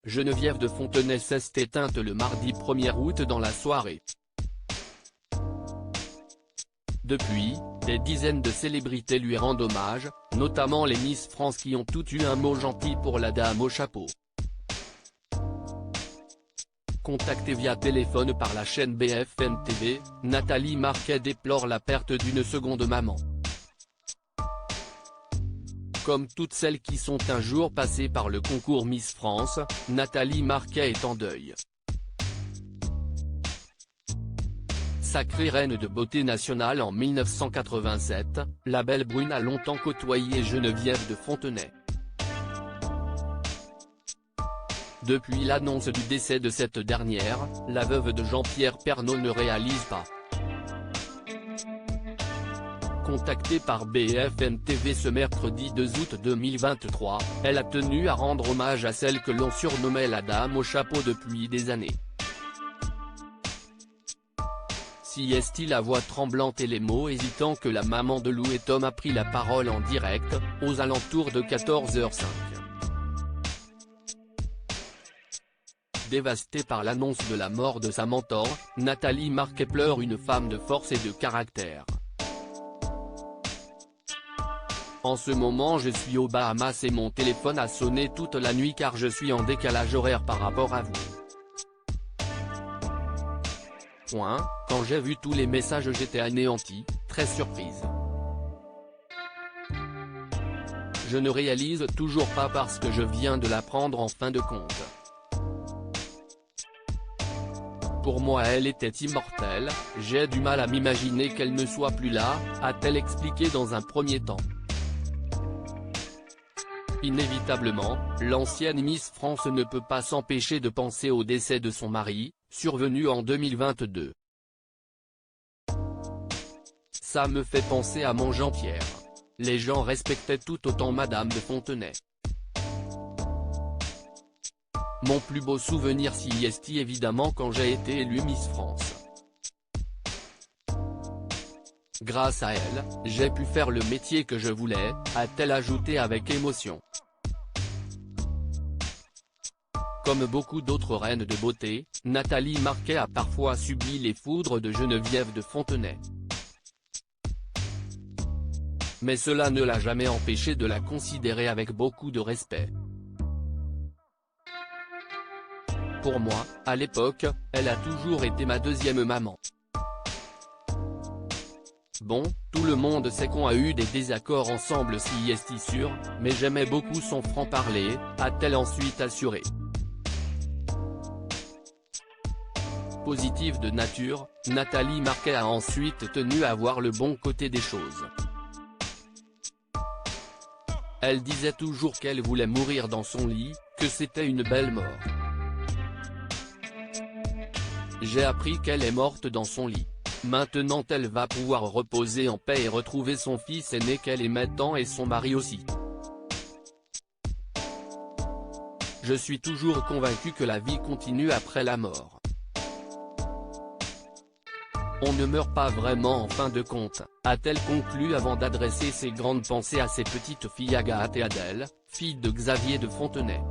Geneviève de Fontenay s'est éteinte le mardi 1er août dans la soirée. Depuis, des dizaines de célébrités lui rendent hommage, notamment les Miss France qui ont toutes eu un mot gentil pour la dame au chapeau. Contactée via téléphone par la chaîne BFM TV, Nathalie Marquet déplore la perte d'une seconde maman. Comme toutes celles qui sont un jour passées par le concours Miss France, Nathalie Marquet est en deuil. Sacrée reine de beauté nationale en 1987, la belle brune a longtemps côtoyé Geneviève de Fontenay. Depuis l'annonce du décès de cette dernière, la veuve de Jean-Pierre Pernaut ne réalise pas. Contactée par BFM TV ce mercredi 2 août 2023, elle a tenu à rendre hommage à celle que l'on surnommait la dame au chapeau depuis des années. Si est-il la voix tremblante et les mots hésitants que la maman de Lou et Tom a pris la parole en direct, aux alentours de 14h05. Dévastée par l'annonce de la mort de sa mentor, Nathalie Marquet pleure, une femme de force et de caractère. En ce moment je suis aux Bahamas et mon téléphone a sonné toute la nuit car je suis en décalage horaire par rapport à vous. Quand j'ai vu tous les messages j'étais anéantie, très surprise. Je ne réalise toujours pas parce que je viens de l'apprendre en fin de compte. Pour moi elle était immortelle, j'ai du mal à m'imaginer qu'elle ne soit plus là, a-t-elle expliqué dans un premier temps. Inévitablement, l'ancienne Miss France ne peut pas s'empêcher de penser au décès de son mari, survenu en 2022. Ça me fait penser à mon Jean-Pierre. Les gens respectaient tout autant Madame de Fontenay. Mon plus beau souvenir s'y est évidemment quand j'ai été élue Miss France. Grâce à elle, j'ai pu faire le métier que je voulais, a-t-elle ajouté avec émotion. Comme beaucoup d'autres reines de beauté, Nathalie Marquet a parfois subi les foudres de Geneviève de Fontenay. Mais cela ne l'a jamais empêchée de la considérer avec beaucoup de respect. Pour moi, à l'époque, elle a toujours été ma deuxième maman. Bon, tout le monde sait qu'on a eu des désaccords ensemble si est sûr, mais j'aimais beaucoup son franc-parler, a-t-elle ensuite assuré. Positive de nature, Nathalie Marquet a ensuite tenu à voir le bon côté des choses. Elle disait toujours qu'elle voulait mourir dans son lit, que c'était une belle mort. J'ai appris qu'elle est morte dans son lit. Maintenant elle va pouvoir reposer en paix et retrouver son fils aîné qu'elle aimait tant et son mari aussi. Je suis toujours convaincu que la vie continue après la mort. On ne meurt pas vraiment en fin de compte, a-t-elle conclu avant d'adresser ses grandes pensées à ses petites filles Agathe et Adèle, filles de Xavier de Fontenay.